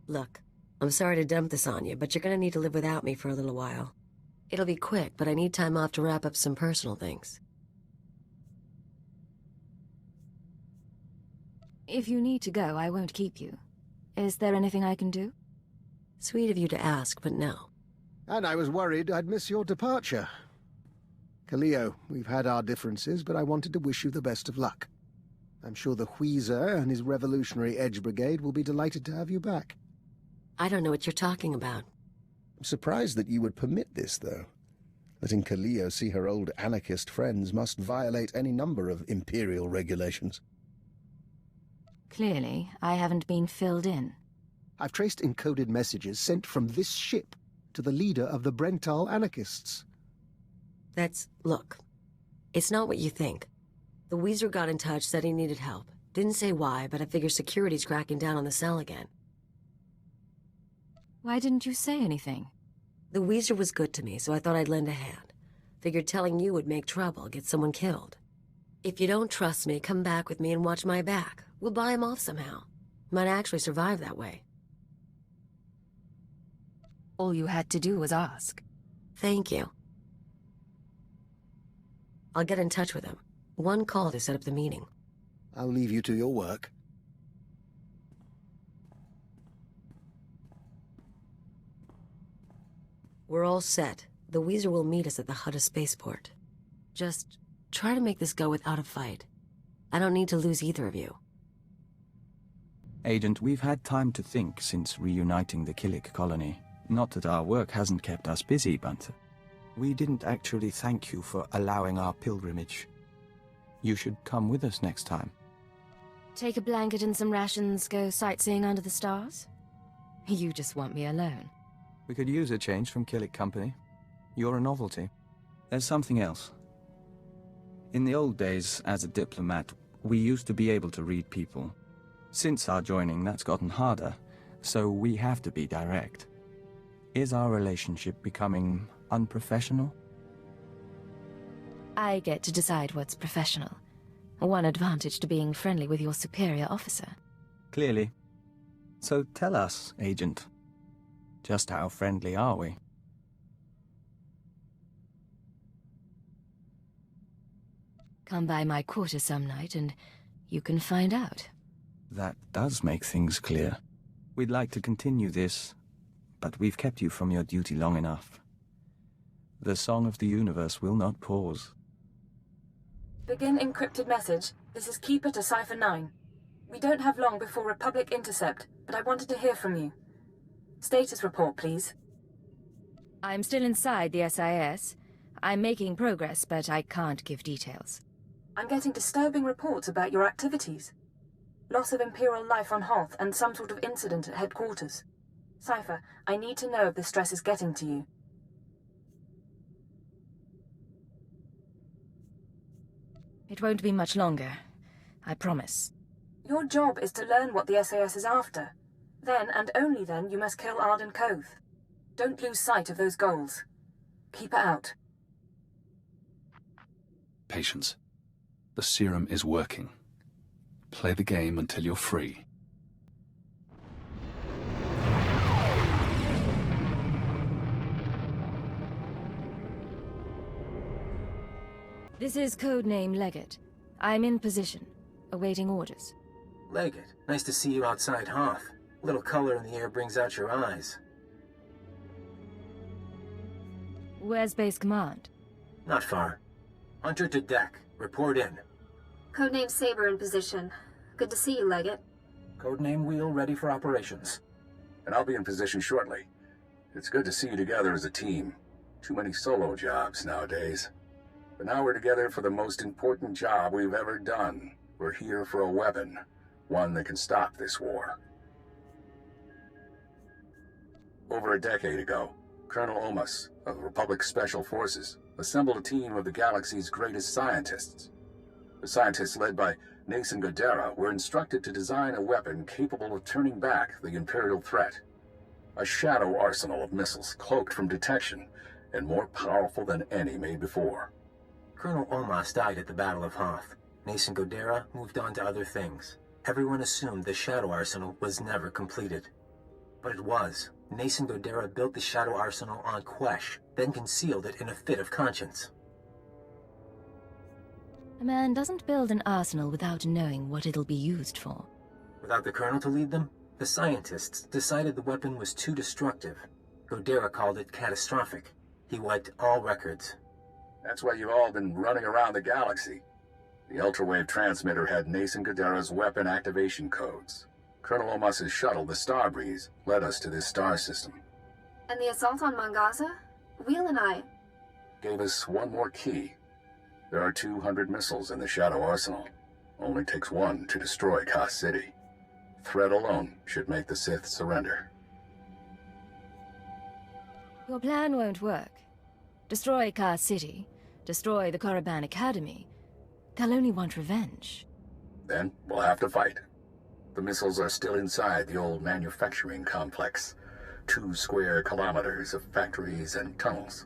Look, I'm sorry to dump this on you, but you're gonna need to live without me for a little while. It'll be quick, but I need time off to wrap up some personal things. If you need to go, I won't keep you. Is there anything I can do? Sweet of you to ask, but no. And I was worried I'd miss your departure. Kaleo, we've had our differences, but I wanted to wish you the best of luck. I'm sure the Wheezer and his Revolutionary Edge Brigade will be delighted to have you back. I don't know what you're talking about. I'm surprised that you would permit this, though. Letting Kaleo see her old anarchist friends must violate any number of Imperial regulations. Clearly, I haven't been filled in. I've traced encoded messages sent from this ship to the leader of the Brental anarchists. Look, it's not what you think. The Wheezer got in touch, said he needed help. Didn't say why, but I figure security's cracking down on the cell again. Why didn't you say anything? The Wheezer was good to me, so I thought I'd lend a hand. Figured telling you would make trouble, get someone killed. If you don't trust me, come back with me and watch my back. We'll buy him off somehow. Might actually survive that way. All you had to do was ask. Thank you. I'll get in touch with him. One call to set up the meeting. I'll leave you to your work. We're all set. The Wheezer will meet us at the Hutta spaceport. Just try to make this go without a fight. I don't need to lose either of you. Agent, we've had time to think since reuniting the Killik colony. Not that our work hasn't kept us busy, but we didn't actually thank you for allowing our pilgrimage. You should come with us next time. Take a blanket and some rations, go sightseeing under the stars? You just want me alone. We could use a change from Killik Company. You're a novelty. There's something else. In the old days, as a diplomat, we used to be able to read people. Since our joining, that's gotten harder, so we have to be direct. Is our relationship becoming unprofessional? I get to decide what's professional. One advantage to being friendly with your superior officer. Clearly. So tell us, Agent. Just how friendly are we? Come by my quarters some night and you can find out. That does make things clear. We'd like to continue this, but we've kept you from your duty long enough. The Song of the Universe will not pause. Begin encrypted message. This is Keeper to Cipher 9. We don't have long before Republic intercept, but I wanted to hear from you. Status report, please. I'm still inside the SIS. I'm making progress, but I can't give details. I'm getting disturbing reports about your activities. Loss of Imperial life on Hoth and some sort of incident at headquarters. Cipher, I need to know if the stress is getting to you. It won't be much longer. I promise. Your job is to learn what the SAS is after. Then, and only then, you must kill Arden Koth. Don't lose sight of those goals. Keep it out. Patience. The serum is working. Play the game until you're free. This is codename Leggett. I'm in position, awaiting orders. Leggett, nice to see you outside Hoth. A little color in the air brings out your eyes. Where's base command? Not far. Hunter to deck. Report in. Codename Saber in position. Good to see you, Leggett. Codename Wheel ready for operations. And I'll be in position shortly. It's good to see you together as a team. Too many solo jobs nowadays. But now we're together for the most important job we've ever done. We're here for a weapon. One that can stop this war. Over a decade ago, Colonel Omas of the Republic Special Forces assembled a team of the galaxy's greatest scientists. The scientists, led by Nason Godera, were instructed to design a weapon capable of turning back the Imperial threat. A shadow arsenal of missiles cloaked from detection and more powerful than any made before. Colonel Omas died at the Battle of Hoth. Nason Godera moved on to other things. Everyone assumed the shadow arsenal was never completed. But it was. Nason Godera built the Shadow Arsenal on Quesh, then concealed it in a fit of conscience. A man doesn't build an arsenal without knowing what it'll be used for. Without the Colonel to lead them, the scientists decided the weapon was too destructive. Godera called it catastrophic. He wiped all records. That's why you've all been running around the galaxy. The ultrawave transmitter had Nason Godera's weapon activation codes. Colonel Omas's shuttle, the Starbreeze, led us to this star system. And the assault on Mongaza? Wheel and I... Gave us one more key. There are 200 missiles in the Shadow Arsenal. Only takes one to destroy Ka City. Threat alone should make the Sith surrender. Your plan won't work. Destroy Ka City, destroy the Korriban Academy. They'll only want revenge. Then we'll have to fight. The missiles are still inside the old manufacturing complex. 2 square kilometers of factories and tunnels.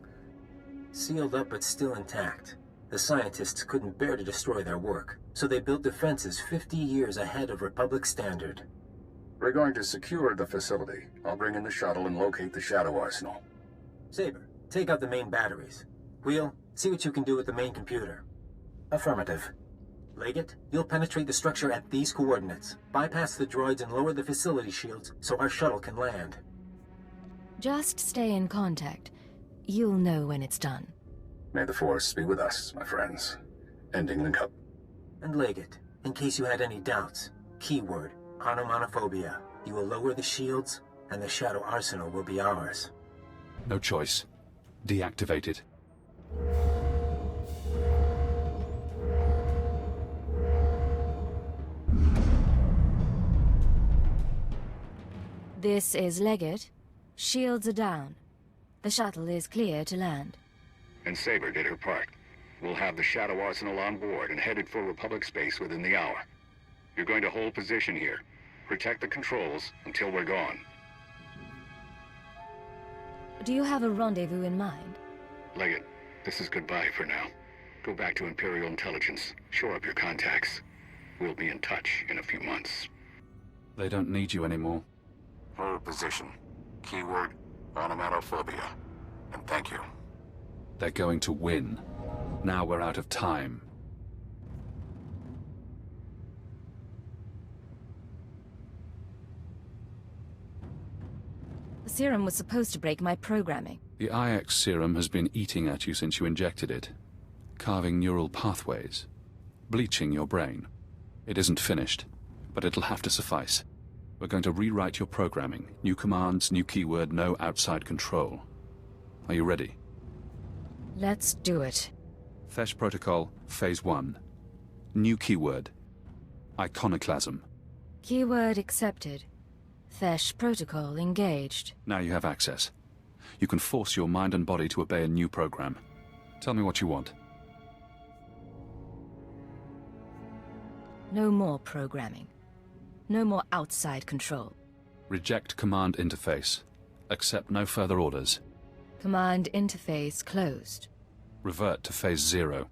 Sealed up but still intact. The scientists couldn't bear to destroy their work, so they built defenses 50 years ahead of Republic standard. We're going to secure the facility. I'll bring in the shuttle and locate the Shadow Arsenal. Saber, take out the main batteries. Wheel, see what you can do with the main computer. Affirmative. Leggett, you'll penetrate the structure at these coordinates, bypass the droids and lower the facility shields so our shuttle can land. Just stay in contact. You'll know when it's done. May the Force be with us, my friends. Ending link up. And Leggett, in case you had any doubts, keyword, onomatophobia. You will lower the shields, and the Shadow Arsenal will be ours. No choice. Deactivate it. This is Leggett. Shields are down. The shuttle is clear to land. And Saber did her part. We'll have the Shadow Arsenal on board and headed for Republic space within the hour. You're going to hold position here. Protect the controls until we're gone. Do you have a rendezvous in mind? Leggett, this is goodbye for now. Go back to Imperial Intelligence. Shore up your contacts. We'll be in touch in a few months. They don't need you anymore. Hold position. Keyword, onomatophobia. And thank you. They're going to win. Now we're out of time. The serum was supposed to break my programming. The IX serum has been eating at you since you injected it, carving neural pathways, bleaching your brain. It isn't finished, but it'll have to suffice. We're going to rewrite your programming. New commands, new keyword, no outside control. Are you ready? Let's do it. Fesh Protocol, Phase 1. New keyword. Iconoclasm. Keyword accepted. Fesh protocol engaged. Now you have access. You can force your mind and body to obey a new program. Tell me what you want. No more programming. No more outside control. Reject command interface. Accept no further orders. Command interface closed. Revert to Phase 0.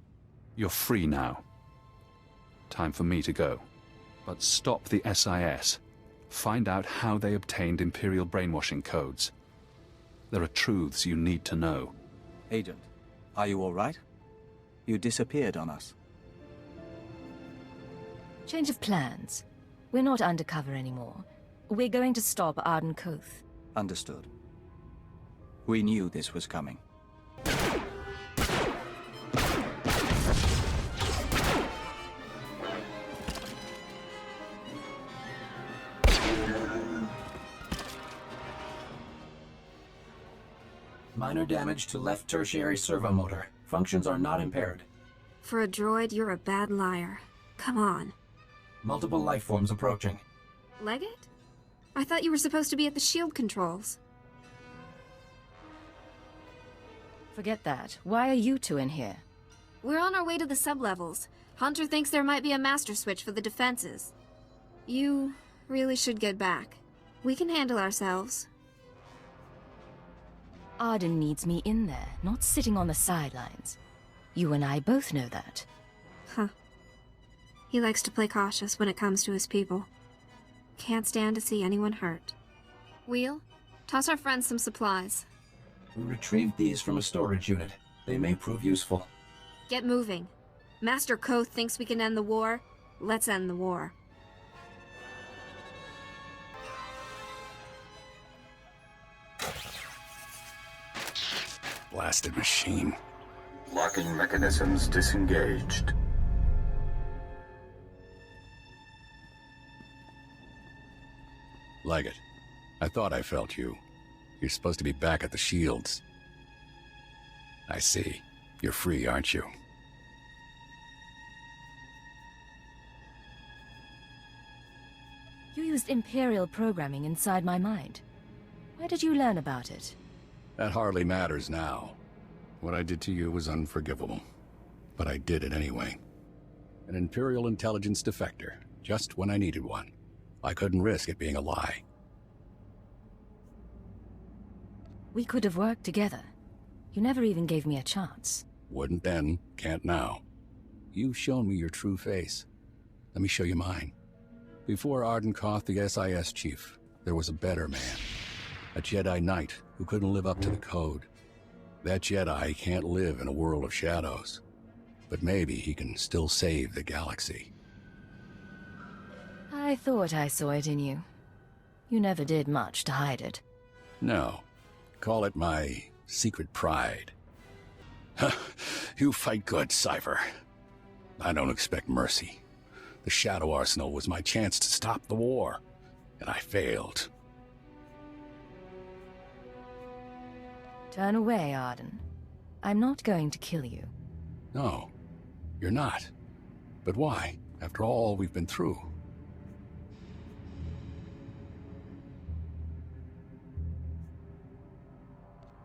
You're free now. Time for me to go. But stop the SIS. Find out how they obtained Imperial brainwashing codes. There are truths you need to know. Agent, are you all right? You disappeared on us. Change of plans. We're not undercover anymore. We're going to stop Arden Koth. Understood. We knew this was coming. Minor damage to left tertiary servo motor. Functions are not impaired. For a droid, you're a bad liar. Come on. Multiple life forms approaching. Leggett? I thought you were supposed to be at the shield controls. Forget that. Why are you two in here? We're on our way to the sublevels. Hunter thinks there might be a master switch for the defenses. You really should get back. We can handle ourselves. Arden needs me in there, not sitting on the sidelines. You and I both know that. Huh. He likes to play cautious when it comes to his people. Can't stand to see anyone hurt. Wheel, toss our friends some supplies. We retrieved these from a storage unit. They may prove useful. Get moving. Master Koth thinks we can end the war. Let's end the war. Blasted machine. Locking mechanisms disengaged. Leggett, I thought I felt you. You're supposed to be back at the Shields. I see. You're free, aren't you? You used Imperial programming inside my mind. Where did you learn about it? That hardly matters now. What I did to you was unforgivable. But I did it anyway. An Imperial intelligence defector, just when I needed one. I couldn't risk it being a lie. We could have worked together. You never even gave me a chance. Wouldn't then, can't now. You've shown me your true face. Let me show you mine. Before Arden Koth, the SIS chief, there was a better man. A Jedi Knight who couldn't live up to the code. That Jedi can't live in a world of shadows. But maybe he can still save the galaxy. I thought I saw it in you. You never did much to hide it. No. Call it my secret pride. You fight good, Cypher. I don't expect mercy. The Shadow Arsenal was my chance to stop the war, and I failed. Turn away, Arden. I'm not going to kill you. No, you're not. But why, after all we've been through?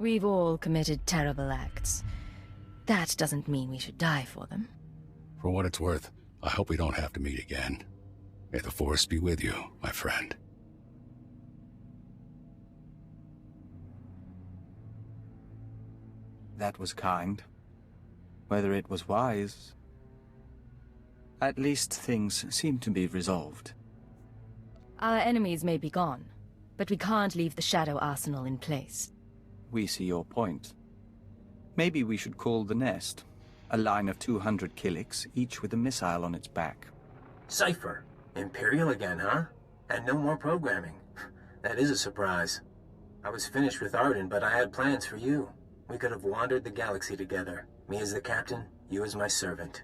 We've all committed terrible acts. That doesn't mean we should die for them. For what it's worth, I hope we don't have to meet again. May the Force be with you, my friend. That was kind. Whether it was wise... At least things seem to be resolved. Our enemies may be gone, but we can't leave the Shadow Arsenal in place. We see your point. Maybe we should call the nest. A line of 200 Killiks, each with a missile on its back. Cypher. Imperial again, huh? And no more programming. That is a surprise. I was finished with Arden, but I had plans for you. We could have wandered the galaxy together. Me as the captain, you as my servant.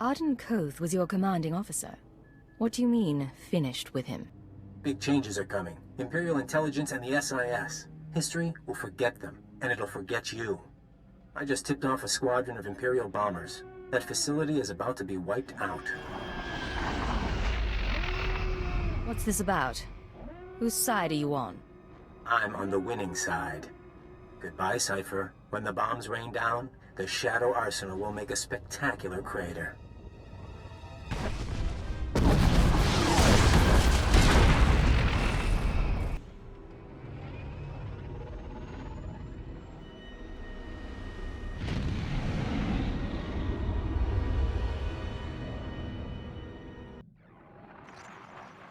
Arden Koth was your commanding officer. What do you mean, finished with him? Big changes are coming. Imperial intelligence and the SIS. History will forget them, and it'll forget you. I just tipped off a squadron of Imperial bombers. That facility is about to be wiped out. What's this about? Whose side are you on? I'm on the winning side. Goodbye, Cypher. When the bombs rain down, the Shadow Arsenal will make a spectacular crater.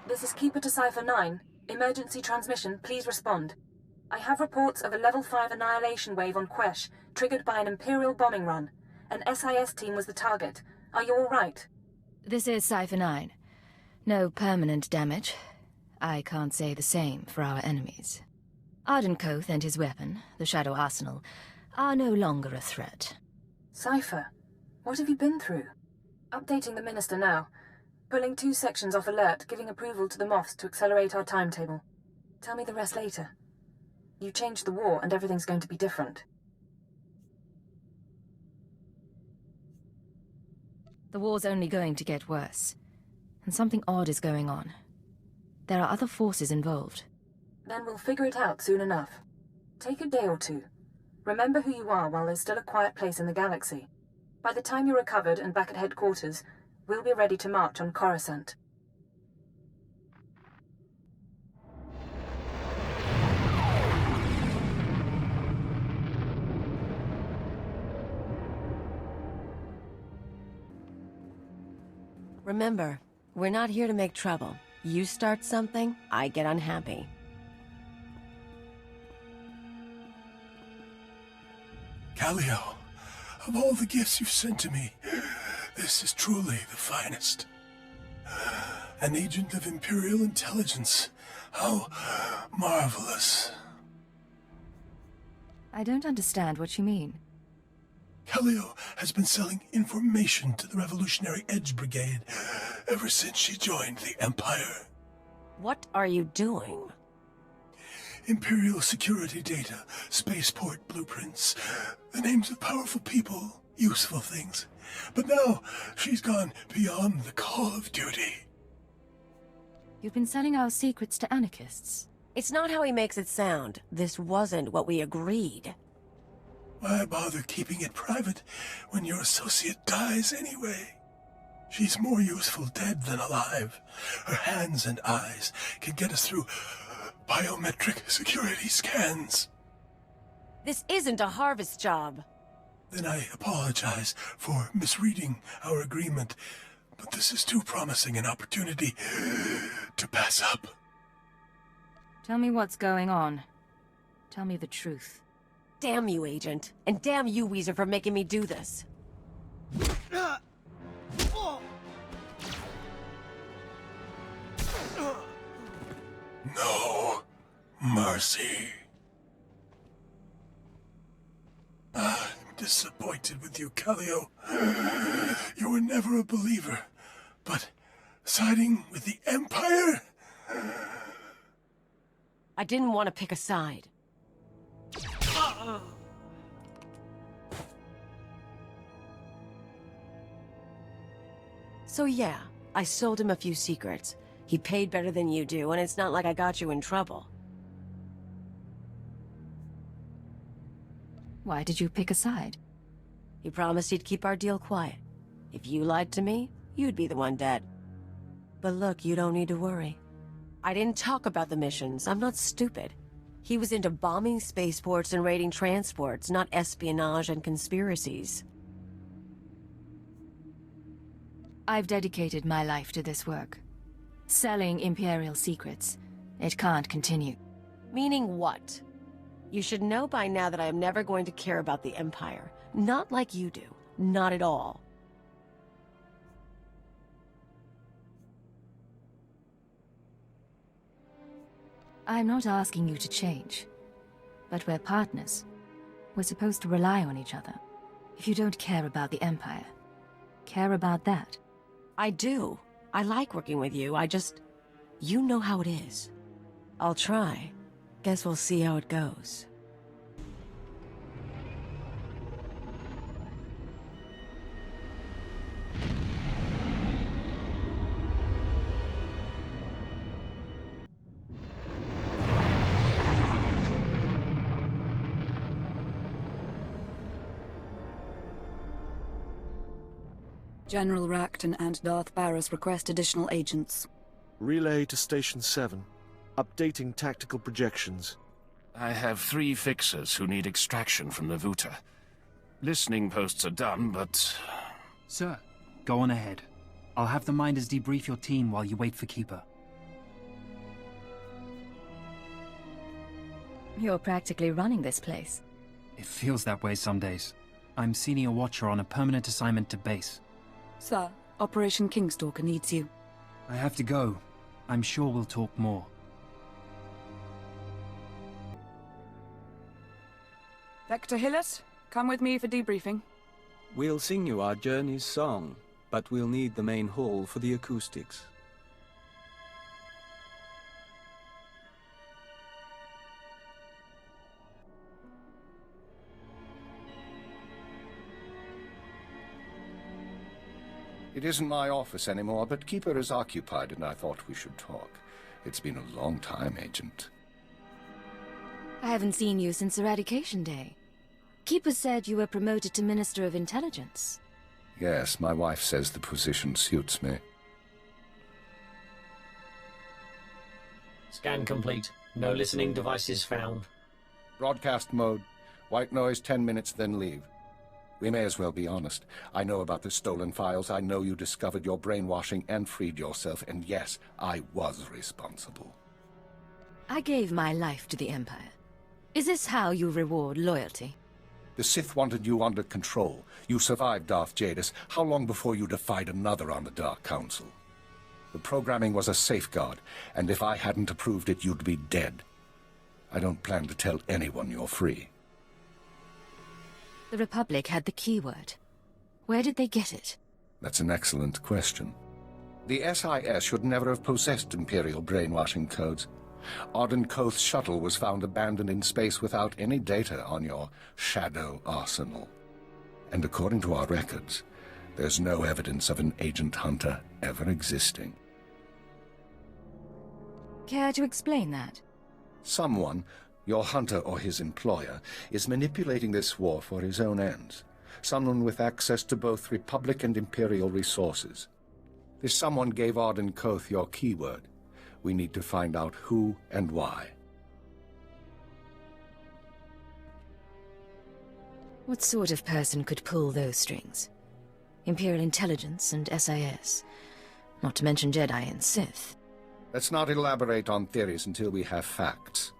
This is Keeper to Cypher 9. Emergency transmission, please respond. I have reports of a Level 5 annihilation wave on Quesh, triggered by an Imperial bombing run. An SIS team was the target. Are you all right? This is Cypher 9. No permanent damage. I can't say the same for our enemies. Arden Koth and his weapon, the Shadow Arsenal, are no longer a threat. Cypher, what have you been through? Updating the Minister now. Pulling 2 sections off alert, giving approval to the Moffs to accelerate our timetable. Tell me the rest later. You changed the war and everything's going to be different. The war's only going to get worse. And something odd is going on. There are other forces involved. Then we'll figure it out soon enough. Take a day or two. Remember who you are while there's still a quiet place in the galaxy. By the time you're recovered and back at headquarters, we'll be ready to march on Coruscant. Remember, we're not here to make trouble. You start something, I get unhappy. Callio, of all the gifts you've sent to me, this is truly the finest. An agent of Imperial intelligence. How marvelous. I don't understand what you mean. Callio has been selling information to the Revolutionary Edge Brigade ever since she joined the Empire. What are you doing? Imperial security data, spaceport blueprints, the names of powerful people, useful things. But now, she's gone beyond the call of duty. You've been selling our secrets to anarchists. It's not how he makes it sound. This wasn't what we agreed. Why bother keeping it private when your associate dies anyway? She's more useful dead than alive. Her hands and eyes can get us through biometric security scans. This isn't a harvest job. Then I apologize for misreading our agreement, but this is too promising an opportunity to pass up. Tell me what's going on. Tell me the truth. Damn you, Agent. And damn you, Weezer, for making me do this. No mercy. I'm disappointed with you, Callio. You were never a believer, but siding with the Empire? I didn't want to pick a side. So yeah, I sold him a few secrets. He paid better than you do, and it's not like I got you in trouble. Why did you pick a side? He promised he'd keep our deal quiet. If you lied to me, you'd be the one dead. But look, you don't need to worry. I didn't talk about the missions. I'm not stupid. He was into bombing spaceports and raiding transports, not espionage and conspiracies. I've dedicated my life to this work. Selling Imperial secrets. It can't continue. Meaning what? You should know by now that I am never going to care about the Empire. Not like you do. Not at all. I'm not asking you to change. But we're partners. We're supposed to rely on each other. If you don't care about the Empire, care about that. I do. I like working with you. You know how it is. I'll try. Guess we'll see how it goes. General Racton and Darth Barris request additional agents. Relay to Station 7. Updating tactical projections. I have 3 fixers who need extraction from the Vuta. Listening posts are done, but... Sir, go on ahead. I'll have the Minders debrief your team while you wait for Keeper. You're practically running this place. It feels that way some days. I'm Senior Watcher on a permanent assignment to base. Sir, Operation Kingstalker needs you. I have to go. I'm sure we'll talk more. Vector Hillis, come with me for debriefing. We'll sing you our journey's song, but we'll need the main hall for the acoustics. It isn't my office anymore, but Keeper is occupied and I thought we should talk. It's been a long time, Agent. I haven't seen you since Eradication Day. Keeper said you were promoted to Minister of Intelligence. Yes, my wife says the position suits me. Scan complete. No listening devices found. Broadcast mode. White noise 10 minutes, then leave. We may as well be honest. I know about the stolen files. I know you discovered your brainwashing and freed yourself, and yes, I was responsible. I gave my life to the Empire. Is this how you reward loyalty? The Sith wanted you under control. You survived Darth Jadis. How long before you defied another on the Dark Council? The programming was a safeguard, and if I hadn't approved it, you'd be dead. I don't plan to tell anyone you're free. The Republic had the keyword. Where did they get it? That's an excellent question. The SIS should never have possessed Imperial brainwashing codes. Arden Koth's shuttle was found abandoned in space without any data on your Shadow Arsenal. And according to our records, there's no evidence of an Agent Hunter ever existing. Care to explain that? Someone, your hunter or his employer, is manipulating this war for his own ends. Someone with access to both Republic and Imperial resources. This someone gave Arden Koth your keyword. We need to find out who and why. What sort of person could pull those strings? Imperial intelligence and SIS. Not to mention Jedi and Sith. Let's not elaborate on theories until we have facts.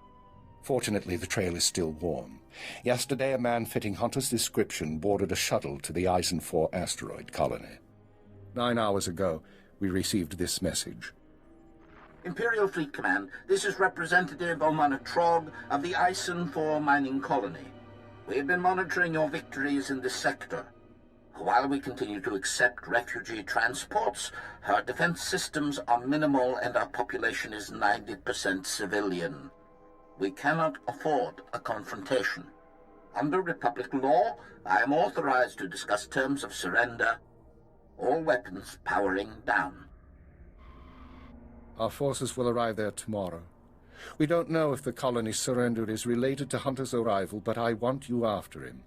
Fortunately, the trail is still warm. Yesterday, a man fitting Hunter's description boarded a shuttle to the Eisen IV asteroid colony. 9 hours ago, we received this message. Imperial Fleet Command, this is Representative Omana Trog of the Eisen IV mining colony. We have been monitoring your victories in this sector. While we continue to accept refugee transports, our defense systems are minimal and our population is 90% civilian. We cannot afford a confrontation. Under Republic law, I am authorized to discuss terms of surrender. All weapons powering down. Our forces will arrive there tomorrow. We don't know if the colony's surrender is related to Hunter's arrival, but I want you after him.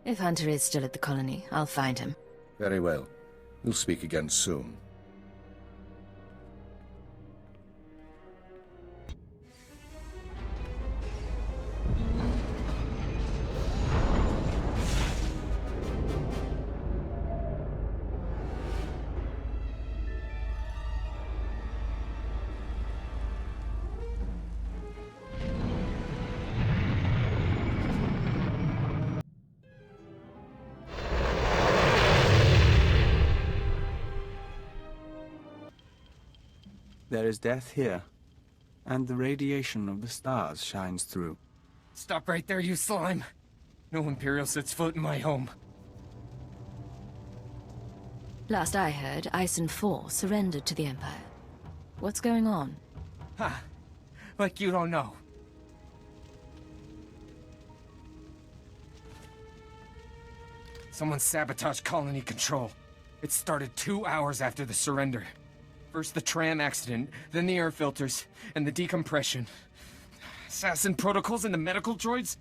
If Hunter is still at the colony, I'll find him. Very well. We'll speak again soon. There is death here, and the radiation of the stars shines through. Stop right there, you slime! No Imperial sets foot in my home. Last I heard, Eisen IV surrendered to the Empire. What's going on? Ha! Like you don't know. Someone sabotaged colony control. It started 2 hours after the surrender. First the tram accident, then the air filters, and the decompression. Assassin protocols and the medical droids?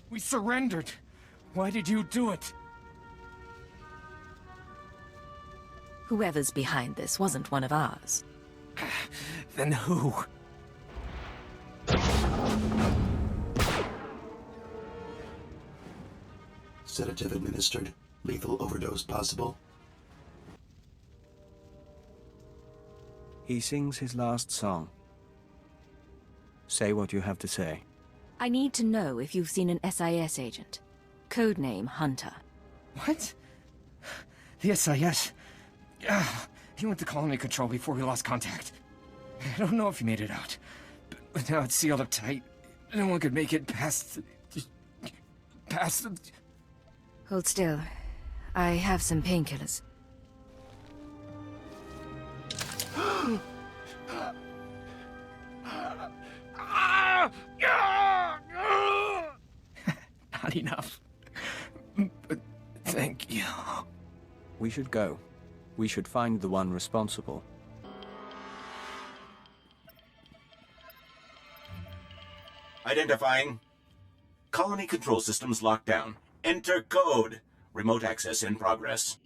We surrendered. Why did you do it? Whoever's behind this wasn't one of ours. Then who? Sedative administered. Lethal overdose possible. He sings his last song. Say what you have to say. I need to know if you've seen an SIS agent. Codename Hunter. What? The SIS? Yeah, he went to colony control before we lost contact. I don't know if he made it out. But now it's sealed up tight. No one could make it past... Hold still. I have some painkillers. Not enough. But thank you. We should go. We should find the one responsible. Identifying. Colony control systems locked down. Enter code. Remote access in progress.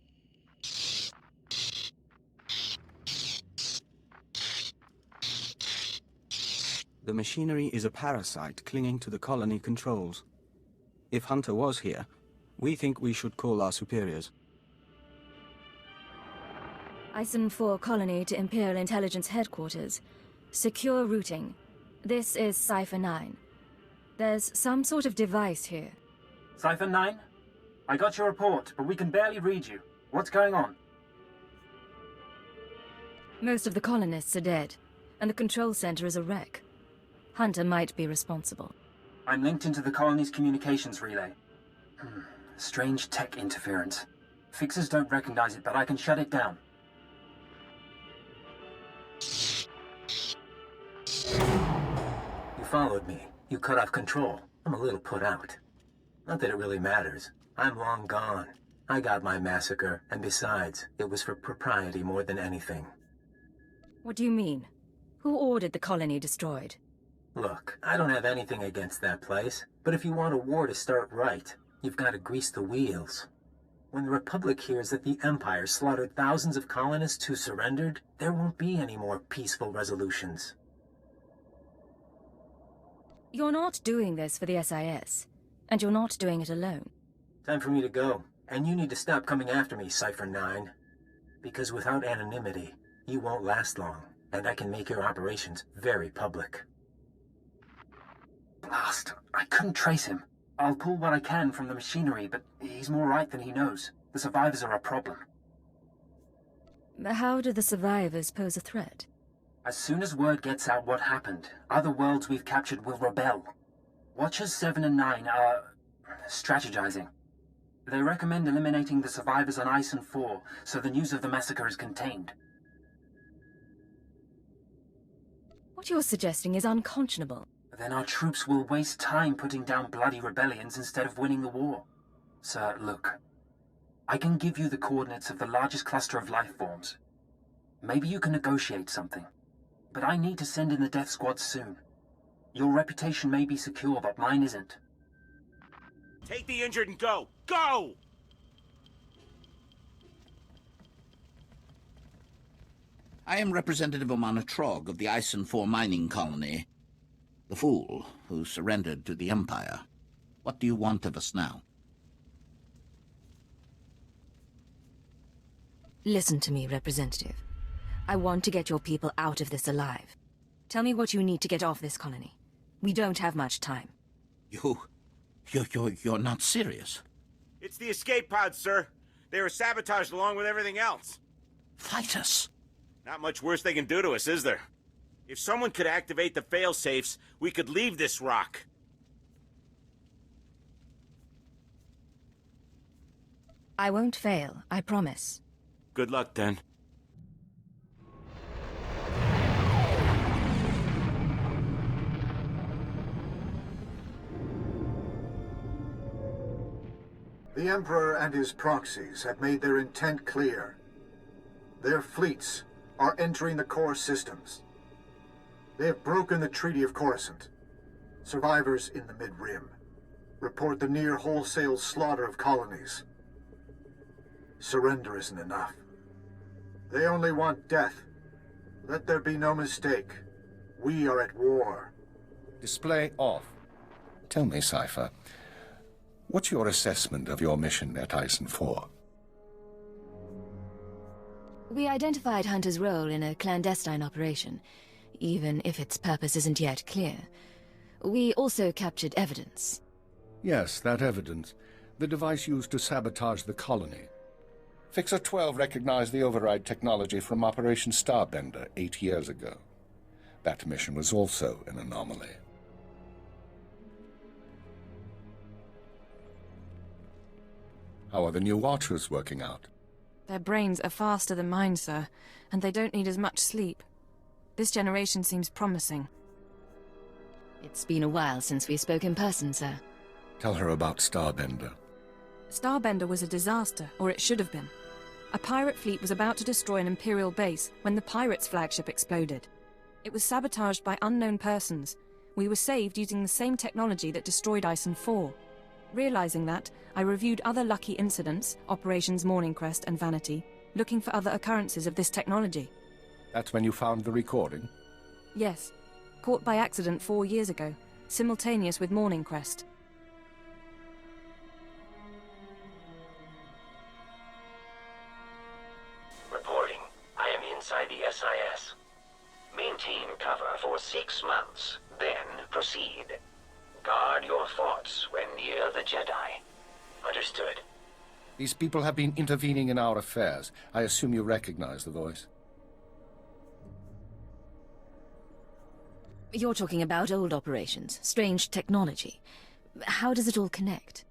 The machinery is a parasite clinging to the colony controls. If Hunter was here, we think we should call our superiors. Ison 4 colony to Imperial Intelligence Headquarters. Secure routing. This is Cypher 9. There's some sort of device here. Cypher 9? I got your report, but we can barely read you. What's going on? Most of the colonists are dead, and the control center is a wreck. Hunter might be responsible. I'm linked into the colony's communications relay. Strange tech interference. Fixers don't recognize it, but I can shut it down. You followed me. You cut off control. I'm a little put out. Not that it really matters. I'm long gone. I got my massacre, and besides, it was for propriety more than anything. What do you mean? Who ordered the colony destroyed? Look, I don't have anything against that place, but if you want a war to start right, you've got to grease the wheels. When the Republic hears that the Empire slaughtered thousands of colonists who surrendered, there won't be any more peaceful resolutions. You're not doing this for the SIS, and you're not doing it alone. Time for me to go, and you need to stop coming after me, Cypher 9. Because without anonymity, you won't last long, and I can make your operations very public. Blast, I couldn't trace him. I'll pull what I can from the machinery, but he's more right than he knows. The survivors are a problem. How do the survivors pose a threat? As soon as word gets out what happened, other worlds we've captured will rebel. Watchers 7 and 9 are strategizing. They recommend eliminating the survivors on Ison 4, so the news of the massacre is contained. What you're suggesting is unconscionable. Then our troops will waste time putting down bloody rebellions instead of winning the war. Sir, look. I can give you the coordinates of the largest cluster of life forms. Maybe you can negotiate something. But I need to send in the death squad soon. Your reputation may be secure, but mine isn't. Take the injured and go! Go! I am Representative Omana Trog of the Ison 4 mining colony. The fool who surrendered to the Empire. What do you want of us now? Listen to me, Representative. I want to get your people out of this alive. Tell me what you need to get off this colony. We don't have much time. You're not serious. It's the escape pods, sir. They were sabotaged along with everything else. Fight us. Not much worse they can do to us, is there? If someone could activate the fail-safes, we could leave this rock. I won't fail, I promise. Good luck, then. The Emperor and his proxies have made their intent clear. Their fleets are entering the core systems. They have broken the Treaty of Coruscant. Survivors in the Mid-Rim report the near wholesale slaughter of colonies. Surrender isn't enough. They only want death. Let there be no mistake. We are at war. Display off. Tell me, Cypher, what's your assessment of your mission at Ison 4? We identified Hunter's role in a clandestine operation, even if its purpose isn't yet clear. We also captured evidence. Yes, that evidence. The device used to sabotage the colony. Fixer 12 recognized the override technology from Operation Starbender 8 years ago. That mission was also an anomaly. How are the new Watchers working out? Their brains are faster than mine, sir, and they don't need as much sleep. This generation seems promising. It's been a while since we spoke in person, sir. Tell her about Starbender. Starbender was a disaster, or it should have been. A pirate fleet was about to destroy an Imperial base when the Pirates' flagship exploded. It was sabotaged by unknown persons. We were saved using the same technology that destroyed Ison 4. Realizing that, I reviewed other lucky incidents, Operations Morning Crest and Vanity, looking for other occurrences of this technology. That's when you found the recording? Yes. Caught by accident 4 years ago, simultaneous with Morning Crest. Reporting. I am inside the SIS. Maintain cover for 6 months, then proceed. Guard your thoughts when near the Jedi. Understood. These people have been intervening in our affairs. I assume you recognize the voice. You're talking about old operations, strange technology. How does it all connect?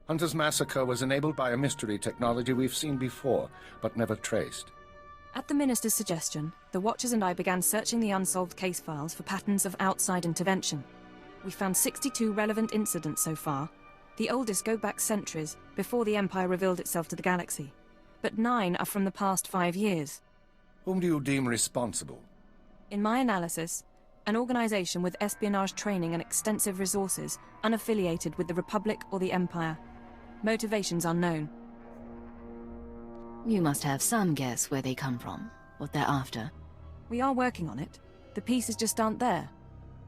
Hunter's massacre was enabled by a mystery technology we've seen before, but never traced. At the Minister's suggestion, the Watchers and I began searching the unsolved case files for patterns of outside intervention. We found 62 relevant incidents so far. The oldest go back centuries, before the Empire revealed itself to the galaxy. But 9 are from the past 5 years. Whom do you deem responsible? In my analysis, an organization with espionage training and extensive resources, unaffiliated with the Republic or the Empire. Motivations unknown. You must have some guess where they come from, what they're after. We are working on it. The pieces just aren't there.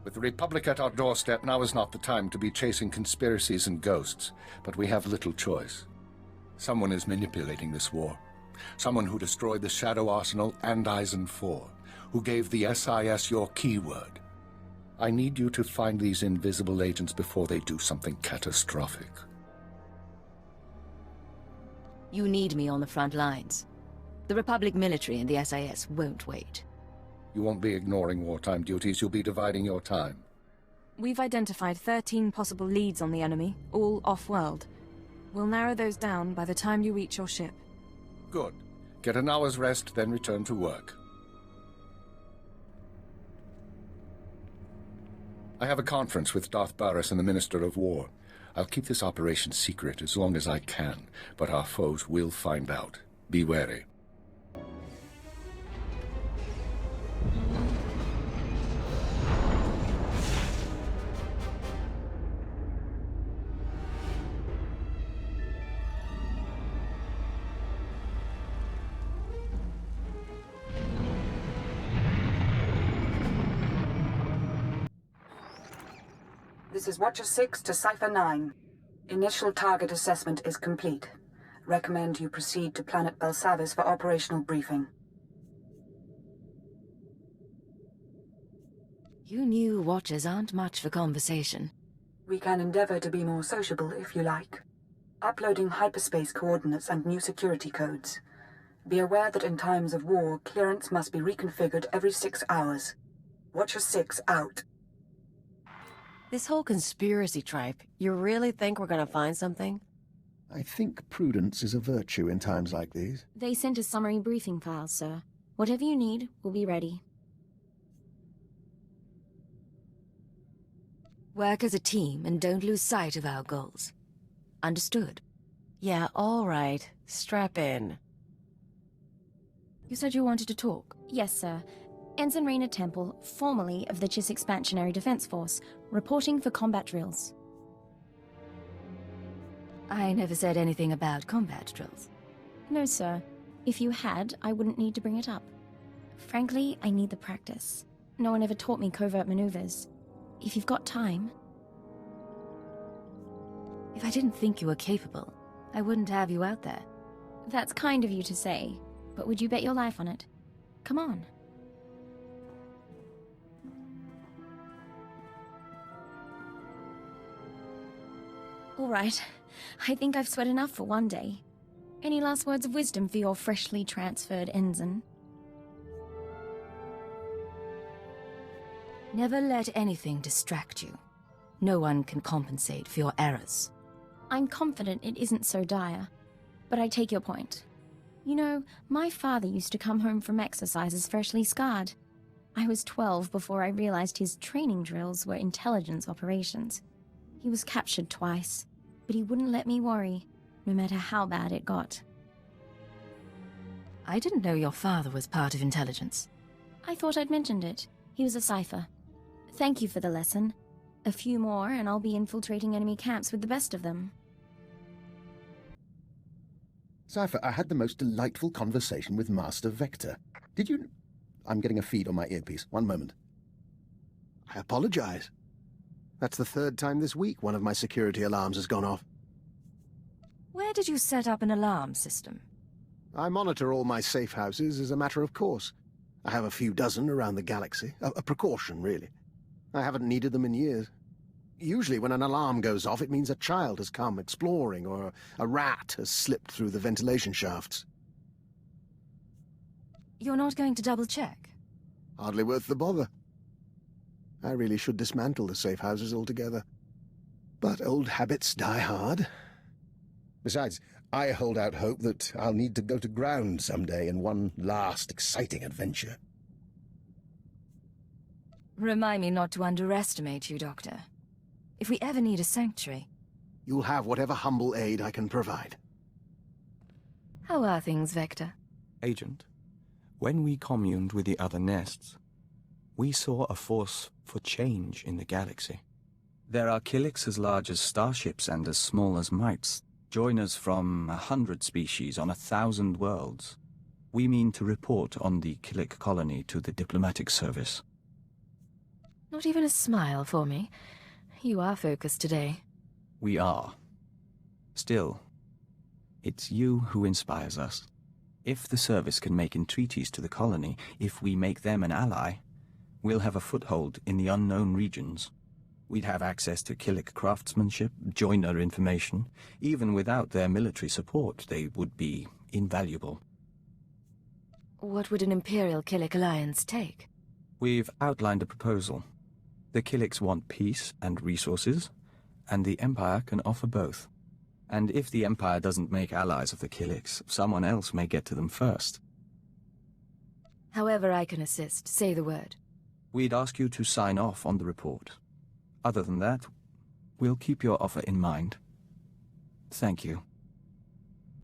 With the Republic at our doorstep, now is not the time to be chasing conspiracies and ghosts, but we have little choice. Someone is manipulating this war. Someone who destroyed the Shadow Arsenal and Eisen IV, who gave the SIS your keyword. I need you to find these invisible agents before they do something catastrophic. You need me on the front lines. The Republic military and the SIS won't wait. You won't be ignoring wartime duties, you'll be dividing your time. We've identified 13 possible leads on the enemy, all off-world. We'll narrow those down by the time you reach your ship. Good. Get an hour's rest, then return to work. I have a conference with Darth Baras and the Minister of War. I'll keep this operation secret as long as I can, but our foes will find out. Be wary. This is Watcher 6 to Cipher 9. Initial target assessment is complete. Recommend you proceed to Planet Belsavis for operational briefing. You new Watchers aren't much for conversation. We can endeavor to be more sociable if you like. Uploading hyperspace coordinates and new security codes. Be aware that in times of war, clearance must be reconfigured every 6 hours. Watcher 6 out. This whole conspiracy tripe, you really think we're gonna find something? I think prudence is a virtue in times like these. They sent us summary briefing files, sir. Whatever you need, we'll be ready. Work as a team and don't lose sight of our goals. Understood? Yeah, all right. Strap in. You said you wanted to talk? Yes, sir. Ensign Raina Temple, formerly of the Chiss Expansionary Defense Force, reporting for combat drills. I never said anything about combat drills. No, sir. If you had, I wouldn't need to bring it up. Frankly, I need the practice. No one ever taught me covert maneuvers. If you've got time... If I didn't think you were capable, I wouldn't have you out there. That's kind of you to say, but would you bet your life on it? Come on. All right. I think I've sweat enough for one day. Any last words of wisdom for your freshly transferred ensign? Never let anything distract you. No one can compensate for your errors. I'm confident it isn't so dire, but I take your point. You know, my father used to come home from exercises freshly scarred. I was 12 before I realized his training drills were intelligence operations. He was captured twice, but he wouldn't let me worry, no matter how bad it got. I didn't know your father was part of intelligence. I thought I'd mentioned it. He was a cipher. Thank you for the lesson. A few more, and I'll be infiltrating enemy camps with the best of them. Cipher, I had the most delightful conversation with Master Vector. Did you... I'm getting a feed on my earpiece. One moment. I apologize. That's the third time this week one of my security alarms has gone off. Where did you set up an alarm system? I monitor all my safe houses as a matter of course. I have a few dozen around the galaxy. A precaution, really. I haven't needed them in years. Usually when an alarm goes off, it means a child has come exploring, or a rat has slipped through the ventilation shafts. You're not going to double-check? Hardly worth the bother. I really should dismantle the safe houses altogether. But old habits die hard. Besides, I hold out hope that I'll need to go to ground someday in one last exciting adventure. Remind me not to underestimate you, Doctor. If we ever need a sanctuary... You'll have whatever humble aid I can provide. How are things, Vector? Agent, when we communed with the other nests, we saw a force for change in the galaxy. There are Killiks as large as starships and as small as mites, joiners from 100 species on 1,000 worlds. We mean to report on the Killik colony to the diplomatic service. Not even a smile for me. You are focused today. We are. Still, it's you who inspires us. If the service can make entreaties to the colony, if we make them an ally, we'll have a foothold in the unknown regions. We'd have access to Killik craftsmanship, joiner information. Even without their military support, they would be invaluable. What would an Imperial Killik alliance take? We've outlined a proposal. The Killiks want peace and resources, and the Empire can offer both. And if the Empire doesn't make allies of the Killiks, someone else may get to them first. However I can assist, say the word. We'd ask you to sign off on the report. Other than that, we'll keep your offer in mind. Thank you.